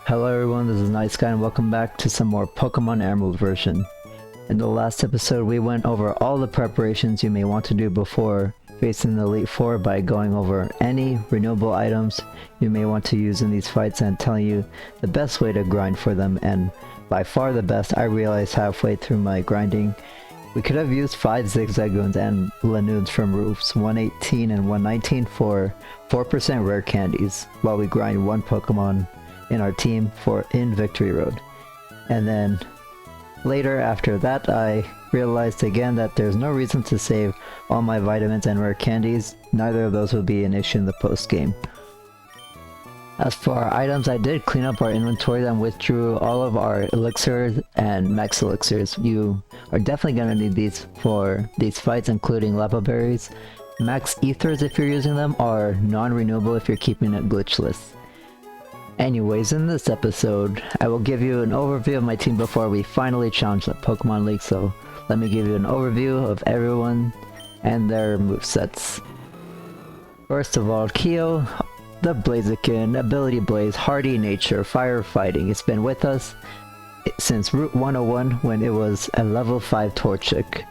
Hello everyone, this is Eyesacc and welcome back to some more Pokémon Emerald version. In the last episode we went over all the preparations you may want to do before facing the Elite Four by going over any renewable items you may want to use in these fights and telling you the best way to grind for them, and by far the best I realized halfway through my grinding. We could have used 5 Zigzagoons and Lanoons from roofs 118 and 119 for 4% rare candies while we grind one Pokemon in our team in Victory Road. And then later after that I realized again that there's no reason to save all my vitamins and rare candies. Neither of those will be an issue in the post game. As for our items, I did clean up our inventory and withdrew all of our elixirs and max elixirs. You are definitely going to need these for these fights, including Lapa Berries. Max ethers, if you're using them, are non-renewable if you're keeping it glitchless. Anyways, in this episode, I will give you an overview of my team before we finally challenge the Pokemon League, so let me give you an overview of everyone and their movesets. First of all, Kyo, the Blaziken, Ability Blaze, Hardy Nature, Firefighting. It's been with us since Route 101 when it was a level 5 Torchic.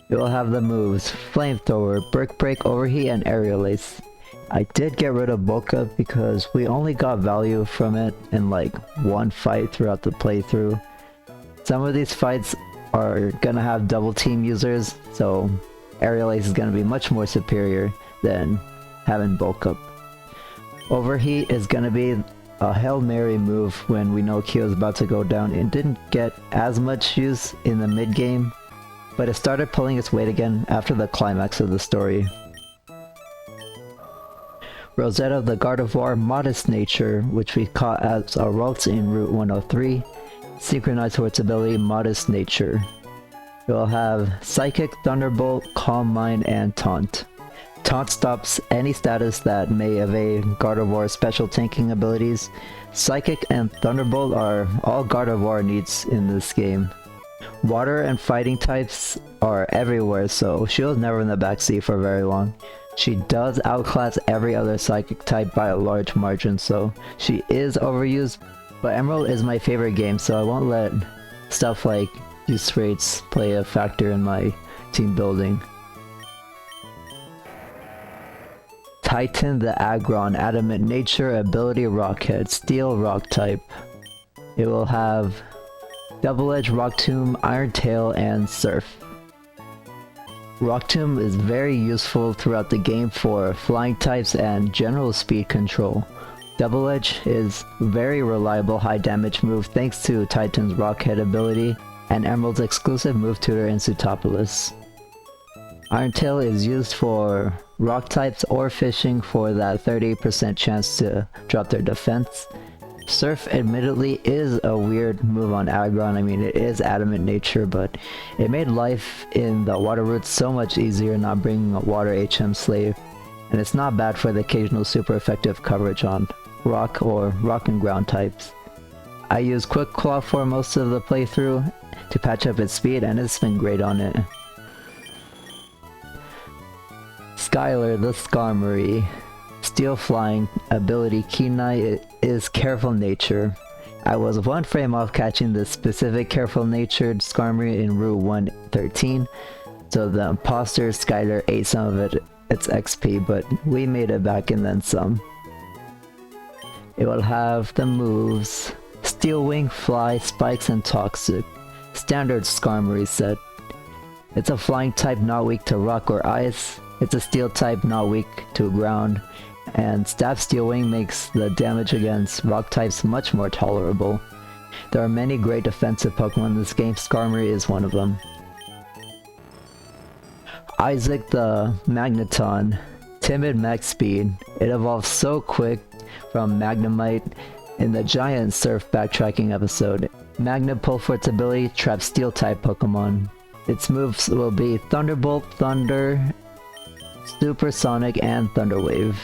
It will have the moves Flamethrower, Brick Break, Overheat, and Aerial Ace. I did get rid of Bulk Up because we only got value from it in like one fight throughout the playthrough. Some of these fights are gonna have double team users, so Aerial Ace is gonna be much more superior than having Bulk Up. Overheat is gonna be a Hail Mary move when we know Kyo is about to go down. It didn't get as much use in the mid game, but it started pulling its weight again after the climax of the story. Rosetta, the Gardevoir, Modest Nature, which we caught as a Ralts in Route 103, synchronized for its ability Modest Nature. It will have Psychic, Thunderbolt, Calm Mind, and Taunt. Taunt stops any status that may evade Gardevoir's special tanking abilities. Psychic and Thunderbolt are all Gardevoir needs in this game. Water and fighting types are everywhere, so she was never in the backseat for very long. She does outclass every other psychic type by a large margin, so she is overused, but Emerald is my favorite game, so I won't let stuff like use rates play a factor in my team building. Titan, the Aggron, Adamant Nature, Ability Rockhead, Steel Rock type. It will have Double Edge, Rock Tomb, Iron Tail, and Surf. Rock Tomb is very useful throughout the game for flying types and general speed control. Double Edge is very reliable high damage move thanks to Titan's Rockhead ability and Emerald's exclusive move tutor in Sootopolis. Iron Tail is used for rock types or fishing for that 30% chance to drop their defense. Surf admittedly is a weird move on Aggron. I mean, it is Adamant Nature, but it made life in the water routes so much easier not bringing a water HM slave, and it's not bad for the occasional super effective coverage on rock or rock and ground types. I use Quick Claw for most of the playthrough to patch up its speed, and it's been great on it. Skylar, the Skarmory. Steel Flying, Ability Kenai is Careful Nature. I was one frame off catching the specific Careful Natured Skarmory in Route 113, so the imposter Skylar ate some of its XP, but we made it back and then some. It will have the moves Steel Wing, Fly, Spikes, and Toxic. Standard Skarmory set. It's a flying type not weak to rock or ice. It's a steel type not weak to ground, and Stab Steel Wing makes the damage against rock types much more tolerable. There are many great defensive Pokemon in this game, Skarmory is one of them. Eyesacc, the Magneton, Timid Max Speed. It evolves so quick from Magnemite in the Giant Surf backtracking episode. Magnet Pull for its ability traps Steel type Pokemon. Its moves will be Thunderbolt, Thunder, Supersonic, and Thunder Wave.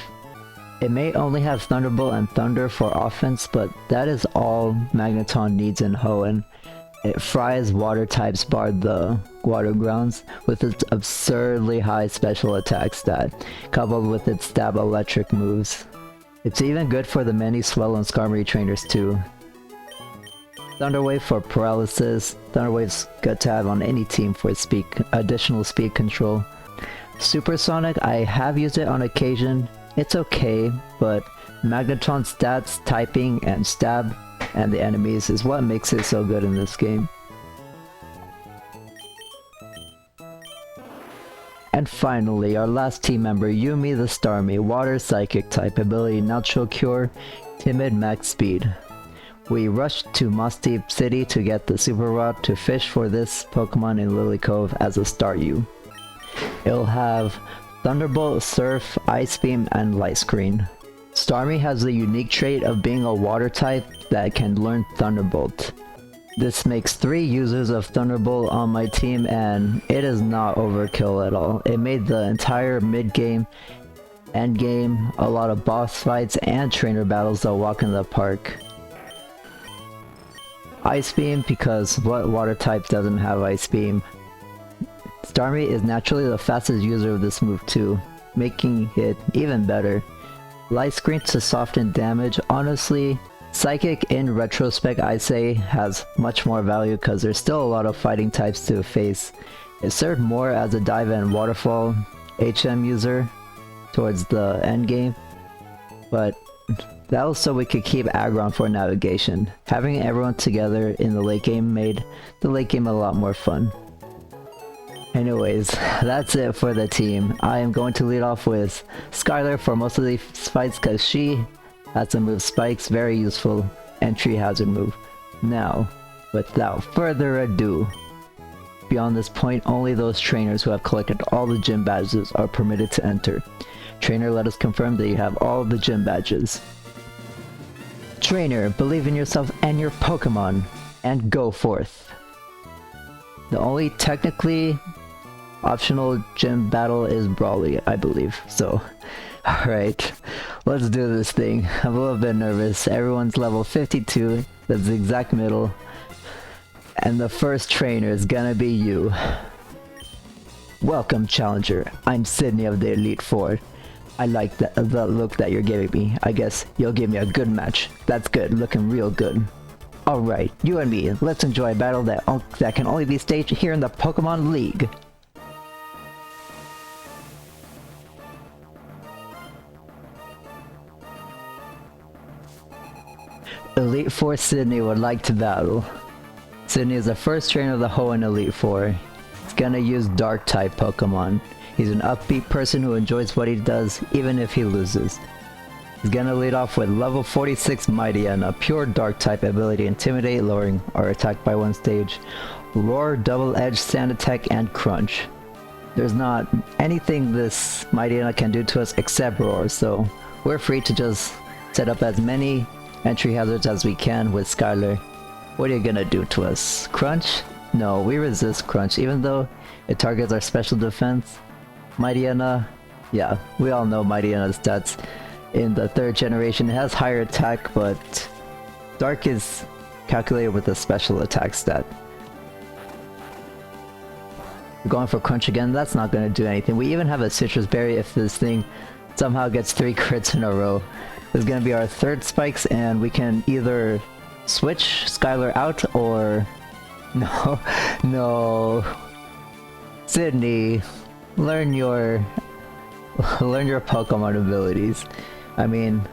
It may only have Thunderbolt and Thunder for offense, but that is all Magneton needs in Hoenn. It fries water types barred the water grounds with its absurdly high special attack stat, coupled with its stab electric moves. It's even good for the many Swell and Skarmory trainers too. Thunder Wave for paralysis. Thunder Wave's good to have on any team for speed, additional speed control. Supersonic, I have used it on occasion. It's okay, but Magneton's stats, typing, and stab, and the enemies is what makes it so good in this game. And finally, our last team member, Yumi the Starmie, Water Psychic type, ability Natural Cure, Timid, Max Speed. We rushed to Moss Deep City to get the Super Rod to fish for this Pokemon in Lily Cove as a Staryu. It'll have Thunderbolt, Surf, Ice Beam, and Light Screen. Starmie has the unique trait of being a water type that can learn Thunderbolt. This makes 3 users of Thunderbolt on my team, and it is not overkill at all. It made the entire mid-game, end-game, a lot of boss fights, and trainer battles a walk in the park. Ice Beam, because what water type doesn't have Ice Beam? Starmie is naturally the fastest user of this move too, making it even better. Light Screen to soften damage. Honestly, Psychic in retrospect I say has much more value because there's still a lot of fighting types to face. It served more as a dive and waterfall HM user towards the end game, but that was so we could keep Aggron for navigation. Having everyone together in the late game made the late game a lot more fun. Anyways, that's it for the team. I am going to lead off with Skylar for most of these fights because she has the move Spikes, very useful entry hazard move. Now, without further ado, beyond this point, only those trainers who have collected all the gym badges are permitted to enter. Trainer, let us confirm that you have all the gym badges. Trainer, believe in yourself and your Pokemon, and go forth. The only technically optional gym battle is Brawly, I believe, so alright, let's do this thing. I'm a little bit nervous. Everyone's level 52, that's the exact middle, and the first trainer is gonna be you. Welcome, challenger. I'm Sidney of the Elite Four. I like the look that you're giving me. I guess you'll give me a good match. That's good, looking real good. Alright, you and me, let's enjoy a battle that can only be staged here in the Pokemon League. Elite Four Sidney would like to battle. Sidney is the first trainer of the Hoenn Elite Four. He's gonna use Dark-type Pokemon. He's an upbeat person who enjoys what he does, even if he loses. He's gonna lead off with level 46 Mightyena, a pure Dark-type ability, Intimidate, lowering our attack by 1 stage, Roar, Double-Edged, Sand Attack, and Crunch. There's not anything this Mightyena can do to us except Roar, so we're free to just set up as many entry hazards as we can with Skylar. What are you gonna do to us? Crunch? No, we resist Crunch, even though it targets our special defense. Mightyena, yeah, we all know Mightyena's stats. In the 3rd generation, it has higher attack, but Dark is calculated with a special attack stat. We're going for Crunch again, that's not gonna do anything. We even have a Citrus Berry if this thing somehow gets 3 crits in a row. This is gonna be our 3rd Spikes, and we can either switch Skylar out or... No. Sidney, learn your Pokemon abilities. I mean,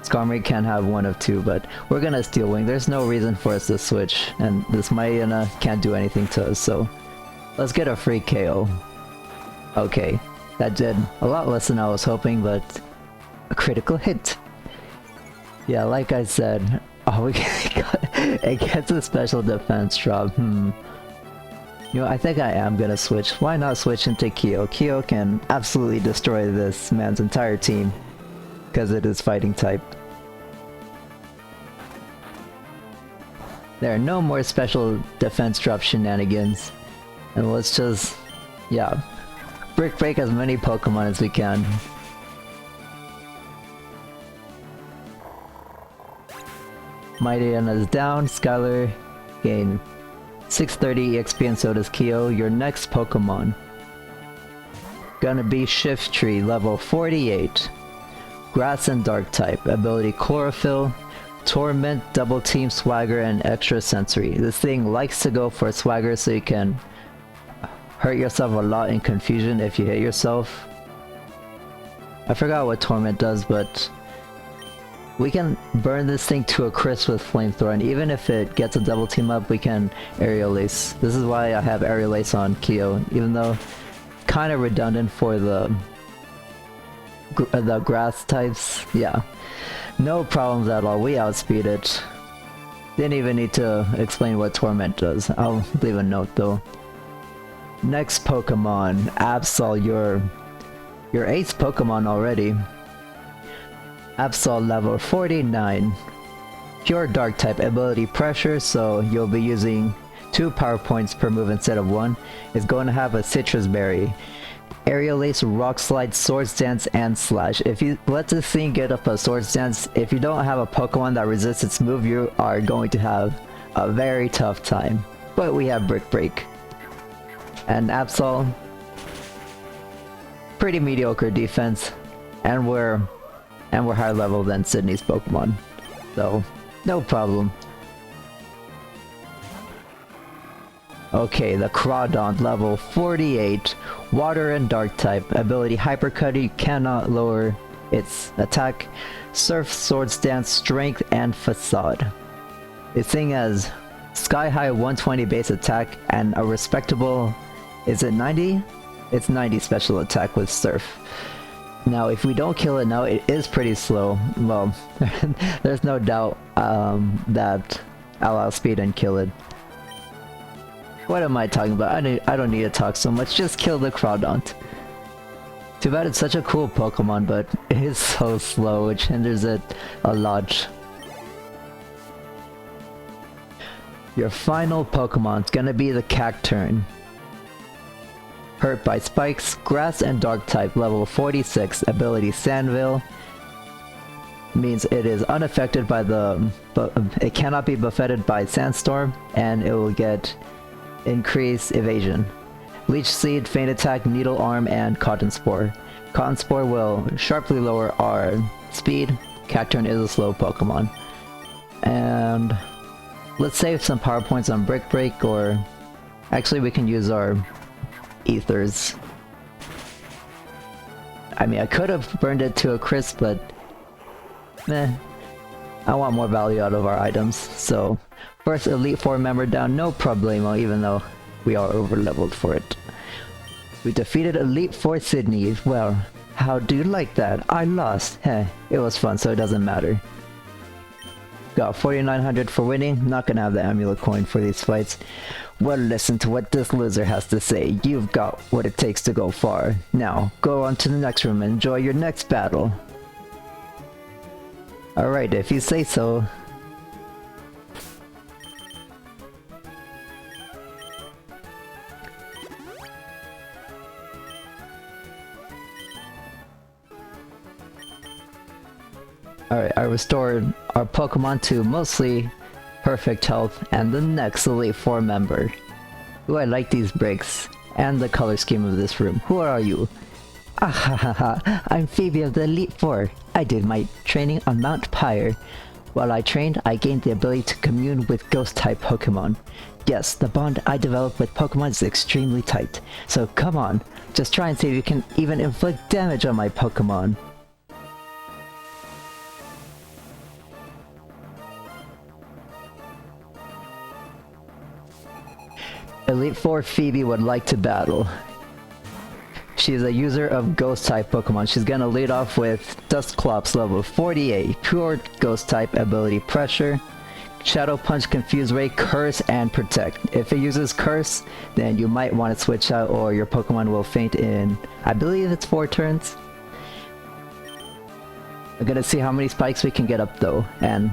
Skarmory can have 1 of 2, but we're gonna Steel Wing. There's no reason for us to switch, and this Mightyena can't do anything to us, so let's get a free KO. Okay, that did a lot less than I was hoping, but a critical hit. Yeah, like I said, it gets a special defense drop. You know, I think I am gonna switch. Why not switch into Kyo? Kyo can absolutely destroy this man's entire team because it is fighting type. There are no more special defense drop shenanigans. And let's just, yeah, break as many Pokemon as we can. Mightyena is down, Skylar gain 630 EXP, and so does Kyo. Your next Pokemon gonna be Shift Tree, level 48. Grass and Dark type. Ability Chlorophyll, Torment, Double Team, Swagger, and Extra Sensory. This thing likes to go for Swagger so you can hurt yourself a lot in confusion if you hit yourself. I forgot what Torment does, but we can burn this thing to a crisp with Flamethrower, and even if it gets a double team up, we can Aerial Ace. This is why I have Aerial Ace on Kyo, even though it's kind of redundant for the grass types. Yeah, no problems at all. We outspeed it. Didn't even need to explain what Torment does. I'll leave a note though. Next Pokemon, Absol, your 8th Pokemon already. Absol level 49. Pure Dark type. Ability Pressure, so you'll be using 2 power points per move instead of 1. It's going to have a Citrus Berry. Aerial Ace, Rock Slide, Swords Dance, and Slash. If you let this thing get up a Swords Dance, if you don't have a Pokemon that resists its move, you are going to have a very tough time. But we have Brick Break. And Absol, pretty mediocre defense, and we're higher level than Sidney's Pokemon, so no problem. Okay, the Crawdaunt, level 48, Water and Dark type. Ability Hyper Cutter, you cannot lower its attack. Surf, Swords Dance, Strength, and Facade. This thing has sky high 120 base attack and a respectable, is it 90? It's 90 special attack with Surf. Now if we don't kill it now, it is pretty slow. Well, there's no doubt that I'll outspeed and kill it. What am I talking about? I don't need to talk so much, just kill the Crawdaunt. Too bad it's such a cool Pokemon, but it is so slow, which hinders it a lot. Your final Pokemon's gonna be the Cacturne. Hurt by Spikes, Grass and Dark type, level 46, ability Sandveil. Means it is unaffected by it cannot be buffeted by Sandstorm, and it will get increased evasion. Leech Seed, Feint Attack, Needle Arm, and Cotton Spore. Cotton Spore will sharply lower our speed. Cacturne is a slow Pokemon. And let's save some power points on Brick Break, or actually we can use our Ethers. I mean, I could have burned it to a crisp, but meh. I want more value out of our items, so first Elite Four member down, no problemo, even though we are over leveled for it. We defeated Elite Four Sidney. Well, how do you like that? I lost. Heh, it was fun, so it doesn't matter. Got 4,900 for winning. Not gonna have the amulet coin for these fights. Well, listen to what this loser has to say. You've got what it takes to go far. Now, go on to the next room and enjoy your next battle. Alright, if you say so. Alright, I restored our Pokemon to mostly perfect health, and the next Elite Four member. Ooh, I like these bricks, and the color scheme of this room. Who are you? Ahahaha, I'm Phoebe of the Elite Four. I did my training on Mount Pyre. While I trained, I gained the ability to commune with Ghost-type Pokemon. Yes, the bond I developed with Pokemon is extremely tight. So come on, just try and see if you can even inflict damage on my Pokemon. Elite Four Phoebe would like to battle. She's a user of Ghost-type Pokemon. She's gonna lead off with Dusclops, level 48, pure Ghost-type ability Pressure, Shadow Punch, Confuse Ray, Curse, and Protect. If it uses Curse, then you might want to switch out or your Pokemon will faint in, I believe it's 4 turns. I'm gonna see how many spikes we can get up though, and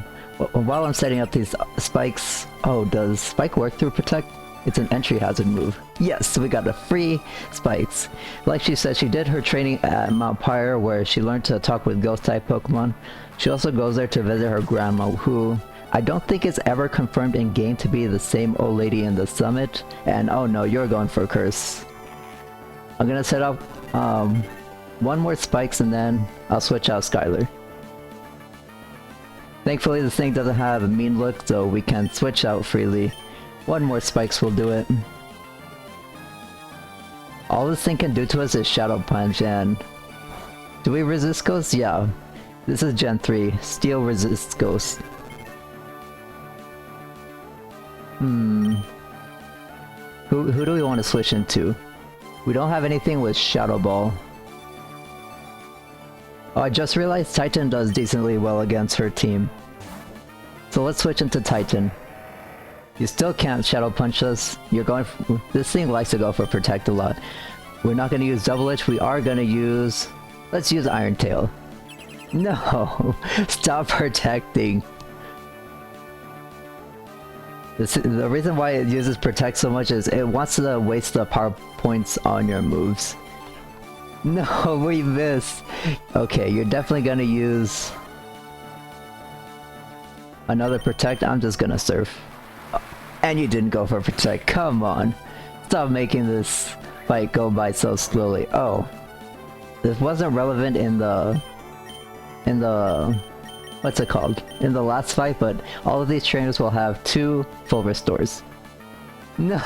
while I'm setting up these spikes... Oh, does Spike work through Protect? It's an entry hazard move. Yes, we got a free spikes. Like she said, she did her training at Mount Pyre where she learned to talk with Ghost-type Pokemon. She also goes there to visit her grandma, who I don't think is ever confirmed in game to be the same old lady in the summit. And oh no, you're going for a Curse. I'm gonna set up One more spikes and then I'll switch out Skylar. Thankfully this thing doesn't have a mean look, so we can switch out freely. One more spikes will do it. All this thing can do to us is Shadow Punch, and... do we resist Ghost? Yeah. This is Gen 3. Steel resists Ghost. Who do we want to switch into? We don't have anything with Shadow Ball. Oh, I just realized Titan does decently well against her team. So let's switch into Titan. You still can't Shadow Punch us. You're going for, this thing likes to go for Protect a lot. We're not going to use Double Edge. We are going to use... let's use Iron Tail. No! Stop protecting. The reason why it uses Protect so much is it wants to waste the power points on your moves. No, we missed! Okay, you're definitely gonna use... another Protect. I'm just gonna Surf. And you didn't go for Protect. Come on! Stop making this fight go by so slowly. Oh. This wasn't relevant in the... what's it called? In the last fight, but all of these trainers will have 2 full restores. No!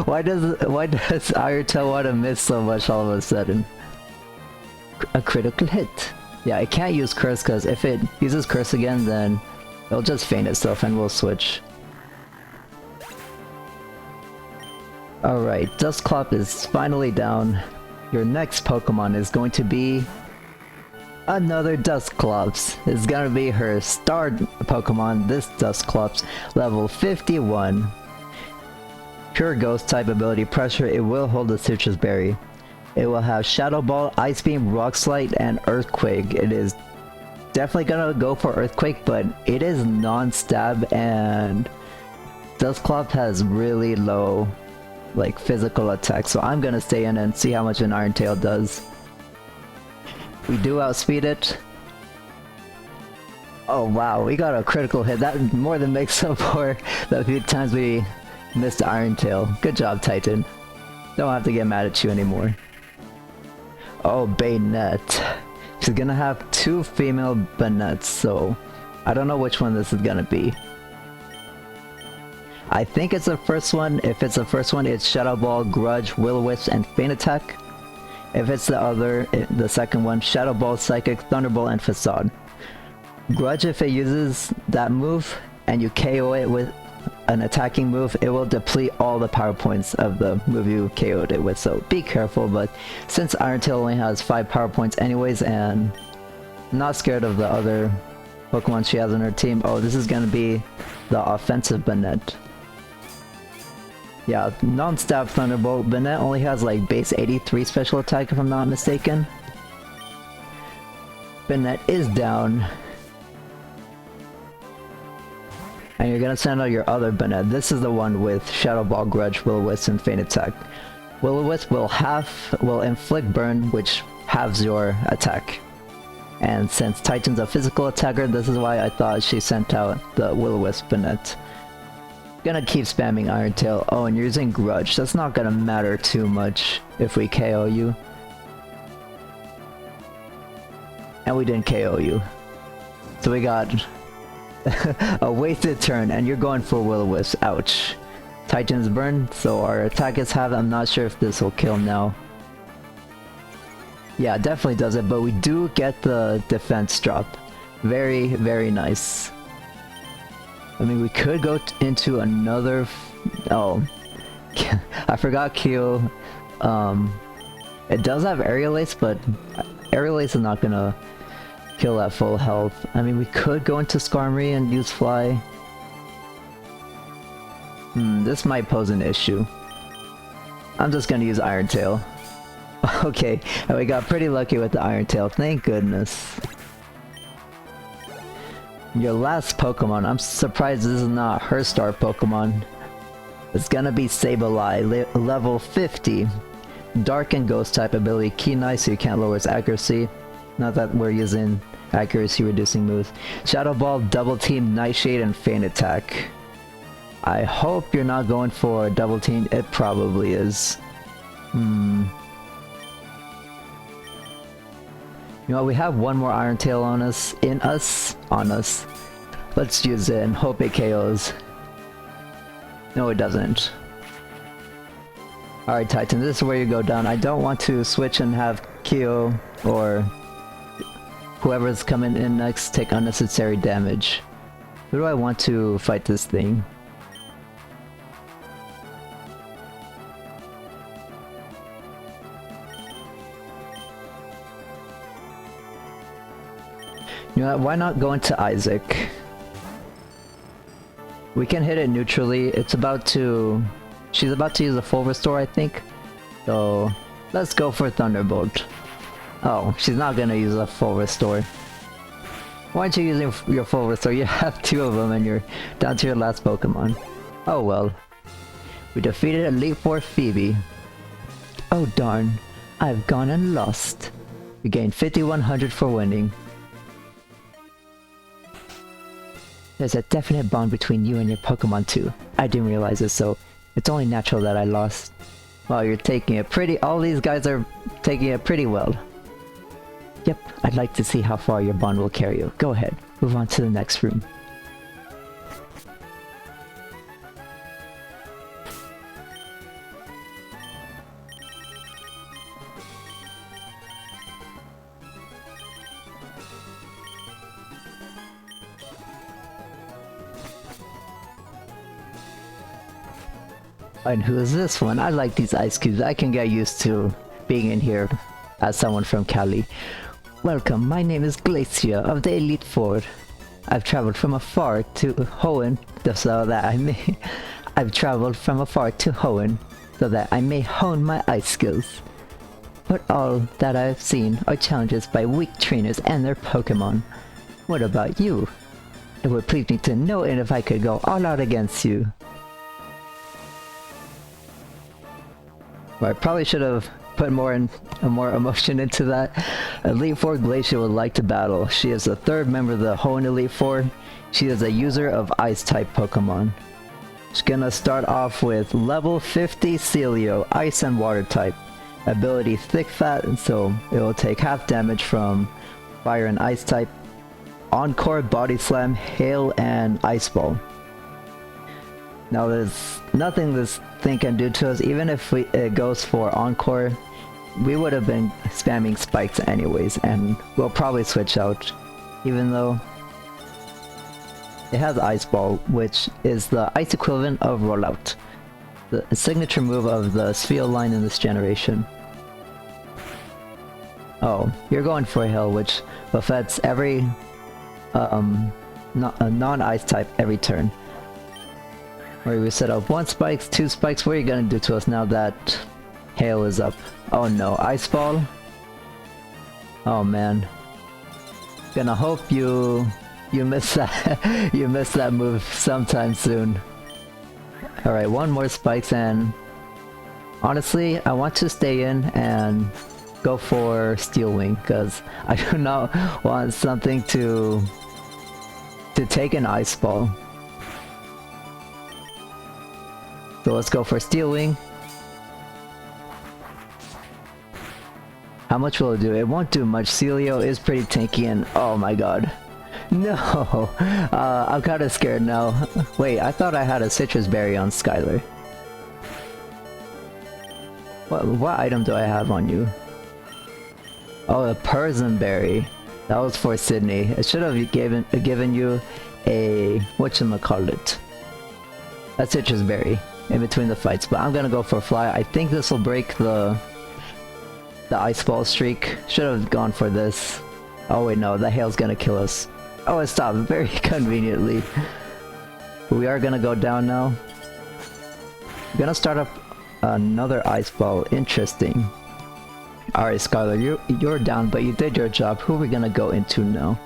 Why does Iron Tail want to miss so much all of a sudden? A critical hit. Yeah, it can't use Curse because if it uses Curse again, then it'll just feint itself and we'll switch. Alright, Dusclops is finally down. Your next Pokemon is going to be... another Dusclops. It's gonna be her star Pokemon, this Dusclops, level 51. Pure Ghost type ability Pressure, it will hold the Citrus Berry. It will have Shadow Ball, Ice Beam, Rock Slide, and Earthquake. It is definitely gonna go for Earthquake, but it is non-stab, and Dusclops has really low like physical attack, so I'm gonna stay in and see how much an Iron Tail does. We do outspeed it. Oh wow, we got a critical hit. That more than makes up for the few times we missed Iron Tail. Good job, Titan. Don't have to get mad at you anymore. Oh, Bayonet. She's gonna have 2 female Bayonets, so I don't know which one this is gonna be. I think it's the first one. If it's the first one, it's Shadow Ball, Grudge, Will-O-Wisp, and Feint Attack. If it's the second one, Shadow Ball, Psychic, Thunderbolt, and Facade. Grudge, if it uses that move and you KO it with an attacking move, it will deplete all the power points of the move you KO'd it with, so be careful. But since Iron Tail only has 5 power points anyways, and I'm not scared of the other Pokemon she has on her team. Oh, this is gonna be the offensive Bayonet. Yeah, non-stab Thunderbolt. Bayonet only has like base 83 special attack if I'm not mistaken. Bayonet is down. And you're gonna send out your other Bayonet. This is the one with Shadow Ball, Grudge, Will-O-Wisp, and Feint Attack. Will-O-Wisp will inflict burn, which halves your attack. And since Titan's a physical attacker, this is why I thought she sent out the Will-O-Wisp Bayonet. Gonna keep spamming Iron Tail. Oh, and you're using Grudge. That's not gonna matter too much if we KO you. And we didn't KO you. So we got a wasted turn, and you're going for Will-O-Wisp. Ouch. Titan's burn, so our attack is half. I'm not sure if this will kill now. Yeah, it definitely does it, but we do get the defense drop. Very, very nice. I mean, we could go into another... oh. I forgot Kyo. It does have Aerial Ace, but Aerial Ace is not gonna kill at full health. I mean, we could go into Skarmory and use Fly. This might pose an issue. I'm just gonna use Iron Tail. Okay, and we got pretty lucky with the Iron Tail, thank goodness. Your last Pokemon, I'm surprised this is not her star Pokemon. It's gonna be Sableye, level 50. Dark and Ghost type ability, Keen Eye, so you can't lower its accuracy. Not that we're using accuracy reducing moves. Shadow Ball, Double Team, Nightshade, and Feint Attack. I hope you're not going for Double Team. It probably is. You know, we have one more Iron Tail on us. Let's use it and hope it KOs. No, it doesn't. Alright, Titan, this is where you go down. I don't want to switch and have Kyo or whoever's coming in next take unnecessary damage. Who do I want to fight this thing? You know what, why not go into Eyesacc? We can hit it neutrally. She's about to use a full restore, I think. So let's go for Thunderbolt. Oh, she's not gonna use a full restore. Why aren't you using your full restore? You have two of them and you're down to your last Pokemon. Oh well. We defeated Elite Four Phoebe. Oh darn, I've gone and lost. We gained 5100 for winning. There's a definite bond between you and your Pokemon too. I didn't realize it, so it's only natural that I lost. Wow, you're taking it pretty— all these guys are taking it pretty well. Yep, I'd like to see how far your bond will carry you. Go ahead, move on to the next room. And who is this one? I like these ice cubes. I can get used to being in here as someone from Cali. Welcome, my name is Glacia of the Elite Four. I've traveled from afar to Hoenn so that I may hone my ice skills. But all that I've seen are challenges by weak trainers and their Pokemon. What about you? It would please me to know if I could go all out against you. Well, I probably should have put more emotion into that. Elite Four Glacia would like to battle. She is the third member of the Hoenn Elite Four. She is a user of Ice-type Pokemon. She's gonna start off with level 50 Celio, Ice and Water type. Ability Thick Fat, so it will take half damage from Fire and Ice type. Encore, Body Slam, Hail, and Ice Ball. Now there's nothing this thing can do to us. Even if it goes for Encore, we would have been spamming spikes anyways, and we'll probably switch out. Even though it has Ice Ball, which is the ice equivalent of Rollout, the signature move of the Sphere line in this generation. Oh, you're going for Hail, which affects every non-ice type every turn. Where we set up 1 spikes, 2 spikes. What are you gonna do to us now that Hail is up? Oh no, Ice Ball? Oh man. Gonna hope you miss that you miss that move sometime soon. Alright, 1 more spikes, and honestly I want to stay in and go for Steel Wing because I do not want something to take an Ice Ball. So let's go for Steel Wing. How much will it do? It won't do much. Celio is pretty tanky and oh my god. No! I'm kinda scared now. Wait, I thought I had a Citrus Berry on Skylar. What item do I have on you? Oh, a Persian Berry. That was for Sidney. It should have given you a— whatchamacallit? A Citrus Berry in between the fights, but I'm gonna go for Fly. I think this will break the Ice Ball streak. Should have gone for this. Oh wait, no, the Hail's gonna kill us. Oh, it stopped very conveniently. We are gonna go down now. We're gonna start up another Ice Ball. Interesting. Alright, Skylar, you're down, but you did your job. Who are we gonna go into now?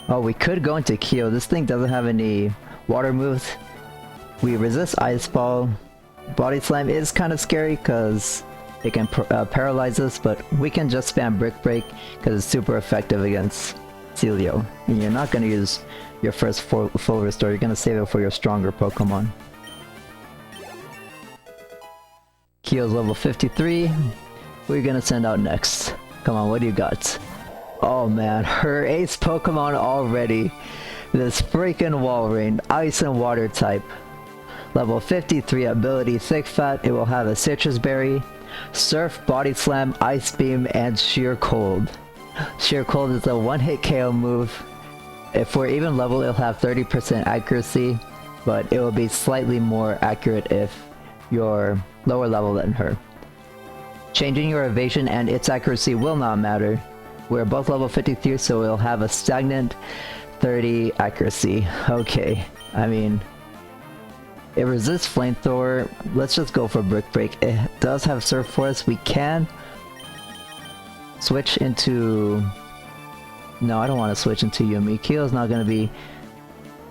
Oh, we could go into Kyo. This thing doesn't have any water moves. We resist Ice Ball. Body Slam is kind of scary because it can paralyze us, but we can just spam Brick Break because it's super effective against Celio. And you're not going to use your first full restore, you're going to save it for your stronger Pokemon. Kyo's level 53. Who are you going to send out next? Come on, what do you got? Oh man, her ace Pokemon already. This freaking Walrein, Ice and Water type. Level 53 ability, Thick Fat. It will have a Citrus Berry, Surf, Body Slam, Ice Beam, and Sheer Cold. Sheer Cold is a one-hit KO move. If we're even level, it'll have 30% accuracy, but it will be slightly more accurate if you're lower level than her. Changing your evasion and its accuracy will not matter. We're both level 53, so it'll have a stagnant 30 accuracy. Okay, I mean, it resists Flamethrower. Let's just go for Brick Break. It does have Surf Force. We can switch into... No, I don't want to switch into Yumi. Keel's not going to be...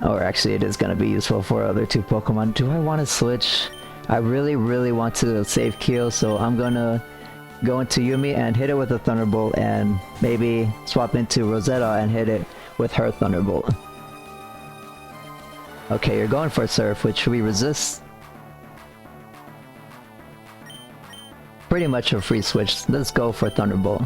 Or actually, it is going to be useful for other two Pokemon. Do I want to switch? I really want to save Keel, so I'm going to go into Yumi and hit it with a Thunderbolt, and maybe swap into Rosetta and hit it with her Thunderbolt. Okay, you're going for Surf, which we resist. Pretty much a free switch. Let's go for Thunderbolt.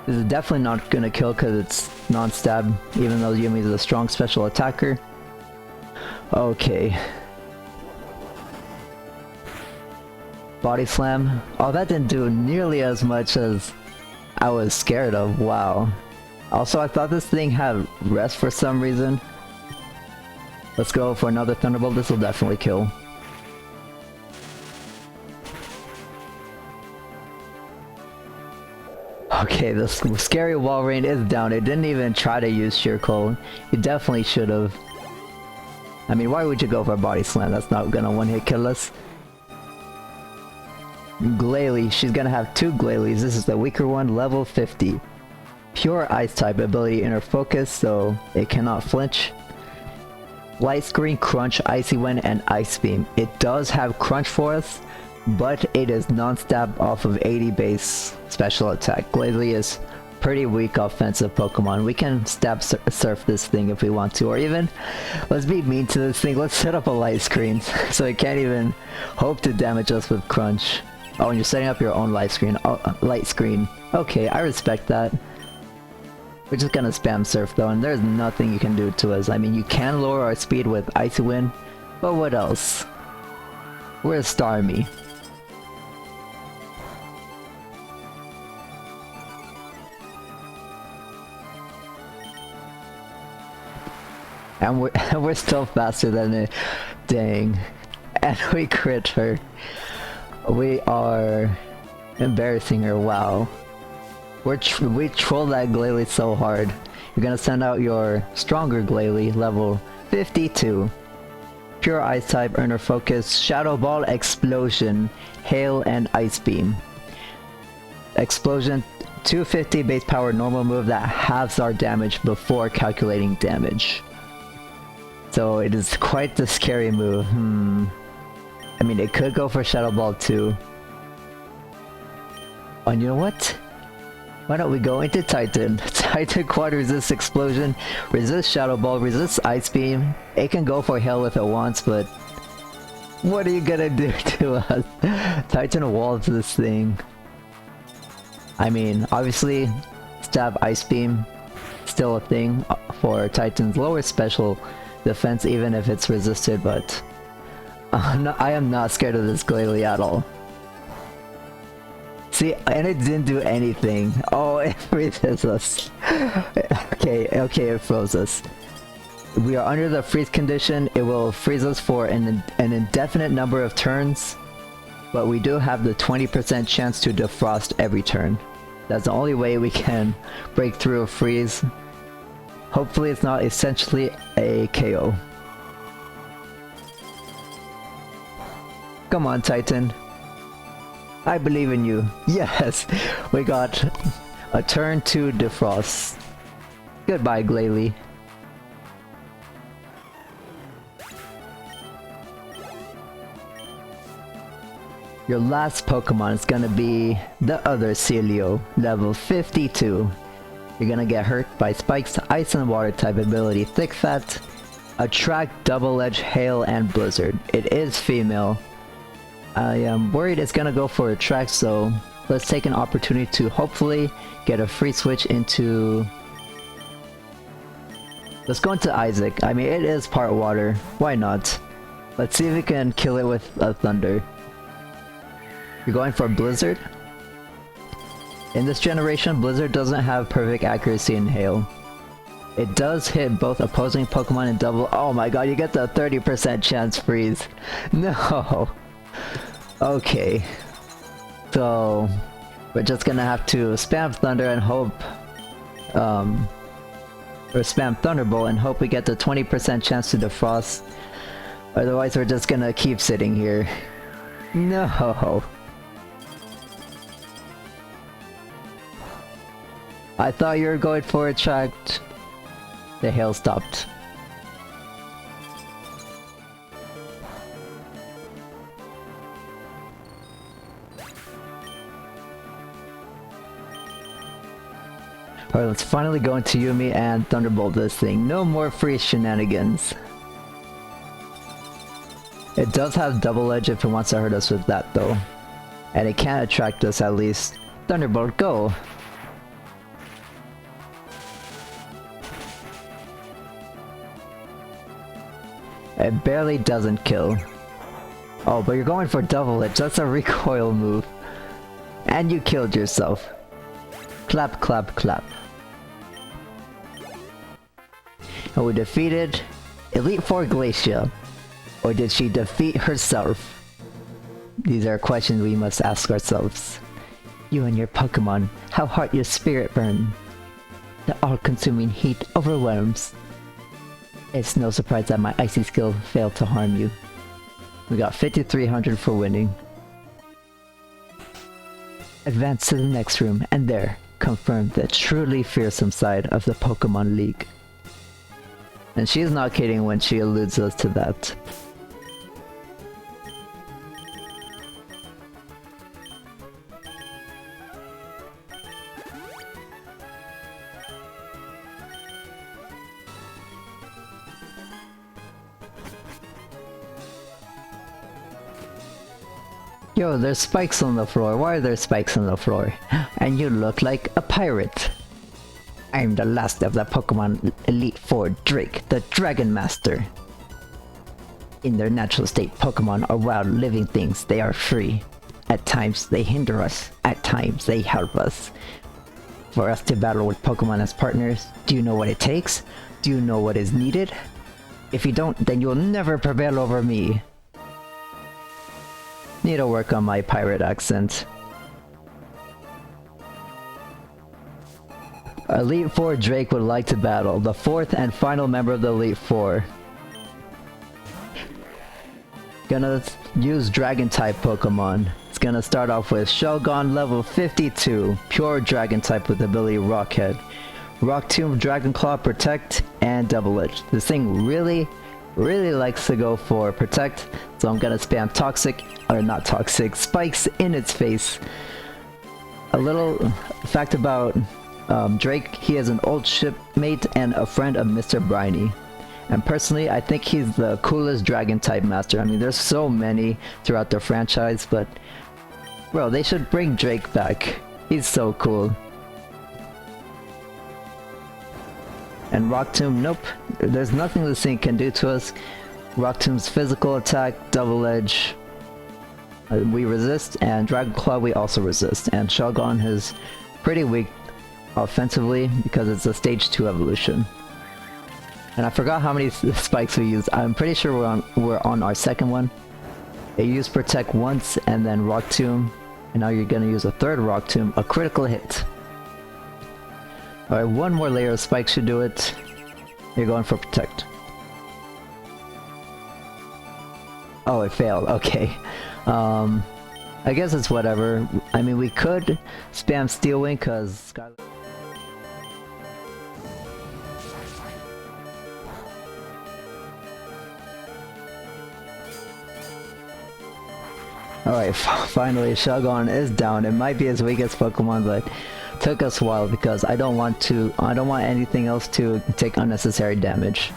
This is definitely not gonna kill because it's non-stab, even though Yumi is a strong special attacker. Okay. Body Slam. Oh, that didn't do nearly as much as I was scared of. Wow. Also, I thought this thing had rest for some reason. Let's go for another Thunderbolt. This will definitely kill. Okay, the scary Walrein is down. It didn't even try to use Sheer Cold. You definitely should have. I mean, why would you go for a Body Slam? That's not gonna one-hit kill us. Glalie, she's gonna have two Glalies. This is the weaker one, level 50. Pure Ice type ability, Inner Focus, so it cannot flinch. Light Screen, Crunch, Icy Wind, and Ice Beam. It does have Crunch for us, but it is non-stab off of 80 base special attack. Glalie is pretty weak offensive Pokemon. We can stab surf this thing if we want to, or even, let's be mean to this thing, let's set up a Light Screen so it can't even hope to damage us with Crunch. Oh, and you're setting up your own light screen. Oh, light screen. Okay, I respect that. We're just gonna spam Surf though, and there's nothing you can do to us. I mean, you can lower our speed with Icy Wind, but what else? Where's Starmie? And we're still faster than it. Dang. And we crit her. We are embarrassing her. Wow. We trolled that Glalie so hard. You're gonna send out your stronger Glalie, level 52. Pure Ice type, Inner Focus, Shadow Ball, Explosion, Hail, and Ice Beam. Explosion, 250 base power normal move that halves our damage before calculating damage. So it is quite the scary move. I mean, it could go for Shadow Ball too. And you know what? Why don't we go into Titan? Titan Quad resists Explosion, resists Shadow Ball, resists Ice Beam. It can go for Hail if it wants, but what are you gonna do to us? Titan walls this thing. I mean, obviously, stab Ice Beam, still a thing for Titan's lower special defense, even if it's resisted, but I am not scared of this Glalie at all. See, and it didn't do anything. Oh, it freezes us. Okay, it froze us. We are under the freeze condition. It will freeze us for an indefinite number of turns, but we do have the 20% chance to defrost every turn. That's the only way we can break through a freeze. Hopefully it's not essentially a KO. Come on, Titan. I believe in you. Yes! We got a turn to defrost. Goodbye, Glalie. Your last Pokemon is gonna be the other Celio, level 52. You're gonna get hurt by Spike's Ice and Water type ability, Thick Fat, Attract, Double Edge, Hail, and Blizzard. It is female. I am worried it's gonna go for Attract, so let's take an opportunity to hopefully get a free switch into... Let's go into Eyesacc. I mean, it is part water. Why not? Let's see if we can kill it with a thunder. You're going for Blizzard? In this generation, Blizzard doesn't have perfect accuracy in Hail. It does hit both opposing Pokemon in double. Oh my god, you get the 30% chance freeze. No. Okay. So, we're just gonna have to spam Thunder and hope, or spam Thunderbolt and hope we get the 20% chance to defrost. Otherwise, we're just gonna keep sitting here. No. I thought you were going for Attract. The hail stopped. Alright, let's finally go into Yumi and Thunderbolt this thing. No more free shenanigans. It does have double edge if it wants to hurt us with that though. And it can't attract us at least. Thunderbolt, go! It barely doesn't kill. Oh, but you're going for double edge. That's a recoil move. And you killed yourself. Clap, clap, clap. And we defeated Elite Four Glacia. Or did she defeat herself? These are questions we must ask ourselves. You and your Pokemon, how hot your spirit burn. The all-consuming heat overwhelms. It's no surprise that my icy skill failed to harm you. We got 5,300 for winning. Advance to the next room, and there, confirm the truly fearsome side of the Pokemon League. And she's not kidding when she alludes us to that. Yo, there's spikes on the floor. Why are there spikes on the floor? And you look like a pirate. I'm the last of the Pokemon Elite Four Drake, the Dragon Master. In their natural state, Pokemon are wild living things. They are free. At times, they hinder us. At times, they help us. For us to battle with Pokemon as partners, do you know what it takes? Do you know what is needed? If you don't, then you'll never prevail over me. Need to work on my pirate accent. Elite Four Drake would like to battle, the fourth and final member of the Elite Four. Gonna use Dragon-type Pokemon. It's gonna start off with Shelgon level 52, pure Dragon-type with ability Rockhead. Rock Tomb, Dragon Claw, Protect, and Double Edge. This thing really likes to go for Protect, so I'm gonna spam Toxic, or not Toxic, Spikes in its face. A little fact about Drake, he is an old shipmate and a friend of Mr. Briny. And personally, I think he's the coolest Dragon-type master. I mean, there's so many throughout the franchise, but bro, they should bring Drake back. He's so cool. And Rock Tomb, nope. There's nothing this thing can do to us. Rock Tomb's physical attack, Double Edge, we resist, and Dragon Claw we also resist. And Shelgon is pretty weak offensively because it's a stage 2 evolution. And I forgot how many spikes we used. I'm pretty sure we're on our second one. You use Protect once and then Rock Tomb, and now you're gonna use a third Rock Tomb, a critical hit. Alright, one more layer of spikes should do it. You're going for Protect. Oh, it failed. Okay. I guess it's whatever. I mean, we could spam Steel Wing because Skylar... Alright, finally Shelgon is down. It might be his weakest Pokemon, but took us a while because I don't want anything else to take unnecessary damage.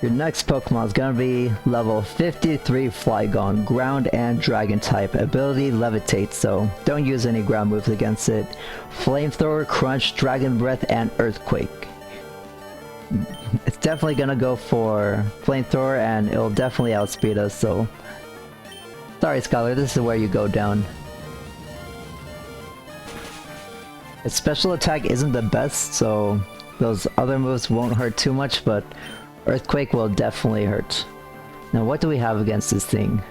Your next Pokemon is gonna be level 53 Flygon, ground and dragon type. Ability levitate, so don't use any ground moves against it. Flamethrower, crunch, dragon breath, and earthquake. It's definitely gonna go for flamethrower and it'll definitely outspeed us, so sorry Skylar, this is where you go down. Its special attack isn't the best, so those other moves won't hurt too much, but Earthquake will definitely hurt. Now what do we have against this thing?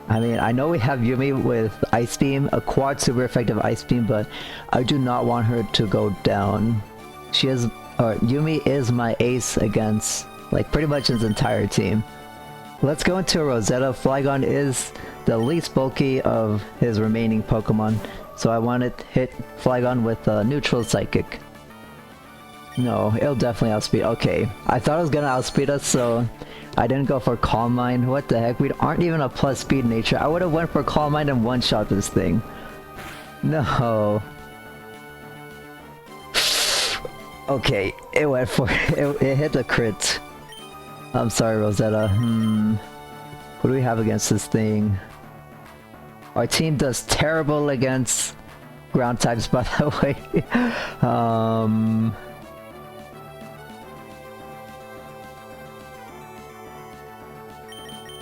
I mean, I know we have Yumi with Ice Beam, a quad super effective Ice Beam, but I do not want her to go down. Yumi is my ace against, like, pretty much his entire team. Let's go into Rosetta. Flygon is the least bulky of his remaining Pokemon, so I want to hit Flygon with a neutral Psychic. No, it'll definitely outspeed. Okay, I thought it was gonna outspeed us, so I didn't go for Calm Mind. What the heck? We aren't even a plus speed nature. I would have went for Calm Mind and one-shot this thing. No. Okay, it went for it hit the crit. I'm sorry, Rosetta. What do we have against this thing? Our team does terrible against ground types, by the way.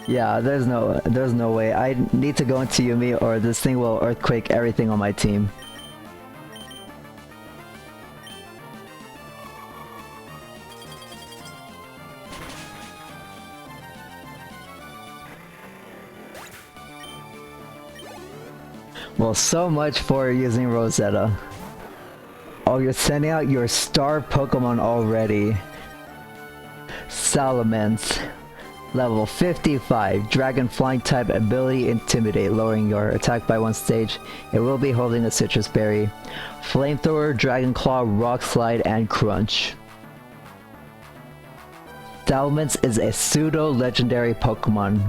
Yeah, there's no way. I need to go into Yumi or this thing will earthquake everything on my team. Well, so much for using Rosetta. Oh, you're sending out your star Pokemon already. Salamence. Level 55, Dragon Flying type ability Intimidate, lowering your attack by 1 stage. It will be holding a Citrus Berry. Flamethrower, Dragon Claw, Rock Slide, and Crunch. Salamence is a pseudo-legendary Pokemon,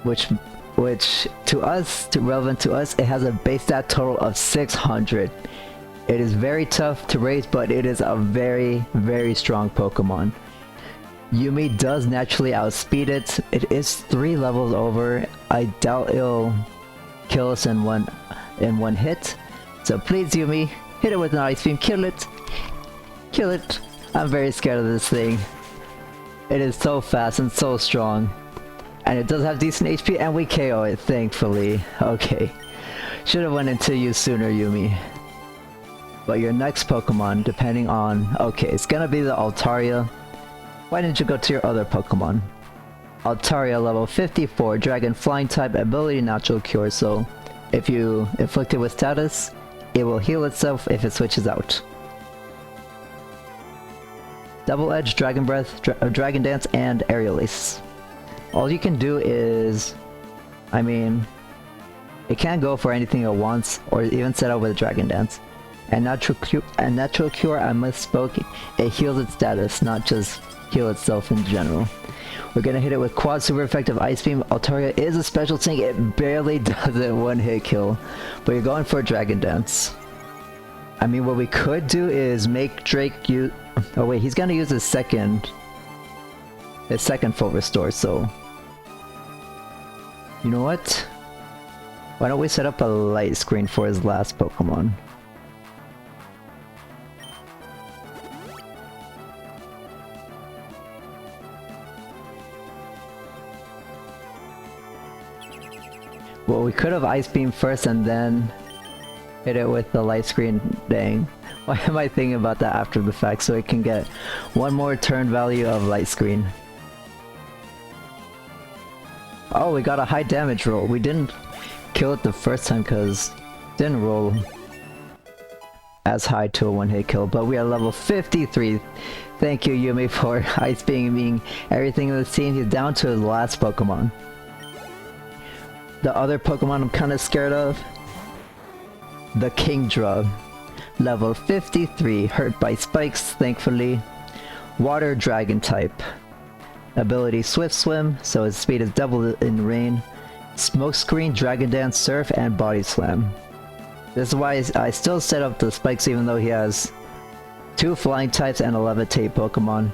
which relevant to us, it has a base stat total of 600. It is very tough to raise, but it is a very, very strong Pokemon. Yumi does naturally outspeed it. It is 3 levels over. I doubt it'll kill us in one hit. So please, Yumi, hit it with an Ice Beam. Kill it. Kill it. I'm very scared of this thing. It is so fast and so strong. And it does have decent HP, and we KO it, thankfully. Okay. Should have went into you sooner, Yumi. But your next Pokemon, depending on... Okay, it's gonna be the Altaria. Why didn't you go to your other Pokemon? Altaria, level 54, Dragon Flying type, ability Natural Cure, so if you inflict it with status, it will heal itself if it switches out. Double Edge, Dragon Breath, Dragon Dance, and Aerial Ace. All you can do is... I mean... It can't go for anything it wants, or even set out with a Dragon Dance. And Natural Cure, I misspoke, it heals its status, not just heal itself in general. We're gonna hit it with quad super effective Ice Beam. Altaria is a special thing, it barely does it one hit kill. But you're going for a Dragon Dance. I mean, what we could do is make Drake use... Oh wait, he's gonna use his second full restore, so... You know what? Why don't we set up a light screen for his last Pokemon? Well, we could have Ice Beam first and then hit it with the light screen. Dang. Why am I thinking about that after the fact? So it can get one more turn value of light screen. Oh, we got a high damage roll. We didn't kill it the first time because it didn't roll as high to a one-hit kill, but we are level 53. Thank you, Yumi, for Ice Beaming everything in the scene. He's down to his last Pokemon. The other Pokemon I'm kind of scared of, the Kingdra, level 53, hurt by spikes, thankfully. Water Dragon type. Ability Swift Swim, so his speed is double in rain. Smokescreen, Dragon Dance, Surf, and Body Slam. This is why I still set up the spikes even though he has 2 flying types and a levitate Pokemon.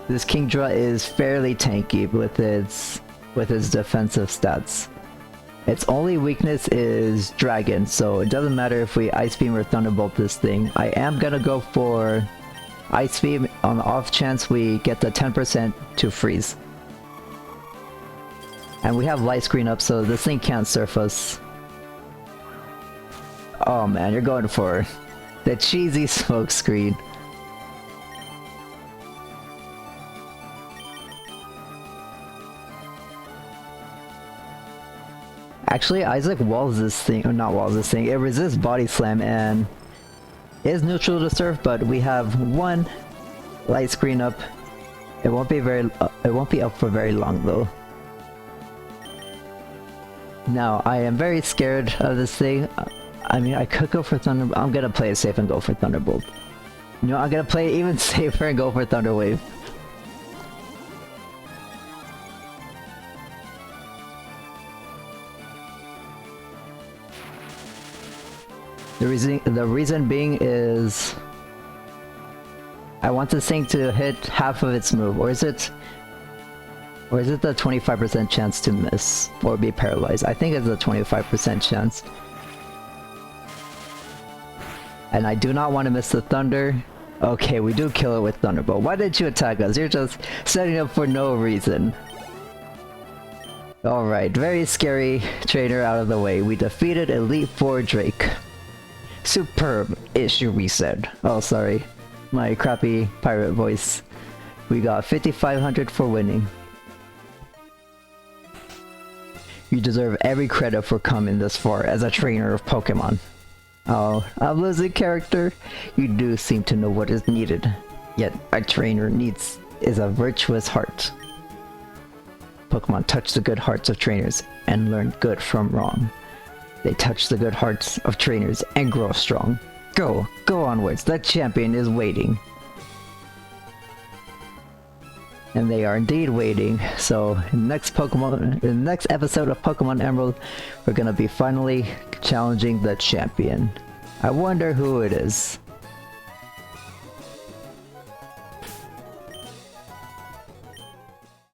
This Kingdra is fairly tanky with its defensive stats. Its only weakness is Dragon, so it doesn't matter if we Ice Beam or Thunderbolt this thing. I am gonna go for Ice Beam on the off chance we get the 10% to freeze. And we have Light Screen up, so this thing can't surf us. Oh man, you're going for the cheesy smoke screen. Actually, Eyesacc walls this thing, or not walls this thing, it resists Body Slam and is neutral to surf, but we have one Light Screen up. It won't be up for very long though. Now, I am very scared of this thing. I mean, I could go for Thunderbolt. I'm gonna play it safe and go for Thunderbolt. You know, I'm gonna play it even safer and go for Thunder Wave. The reason being is I want this thing to hit half of its move, or is it the 25% chance to miss or be paralyzed? I think it's a 25% chance. And I do not want to miss the Thunder. Okay, we do kill it with Thunderbolt. Why didn't you attack us? You're just setting up for no reason. Alright, very scary trainer out of the way. We defeated Elite Four Drake. Superb issue reset. Oh, sorry. My crappy pirate voice. We got 5,500 for winning. You deserve every credit for coming this far as a trainer of Pokemon. Oh, I'm losing character. You do seem to know what is needed. Yet a trainer is a virtuous heart. Pokemon touch the good hearts of trainers and learn good from wrong. They touch the good hearts of trainers and grow strong. Go onwards, the champion is waiting. And they are indeed waiting. So in the next episode of Pokemon Emerald, we're gonna be finally challenging the champion. I wonder who it is.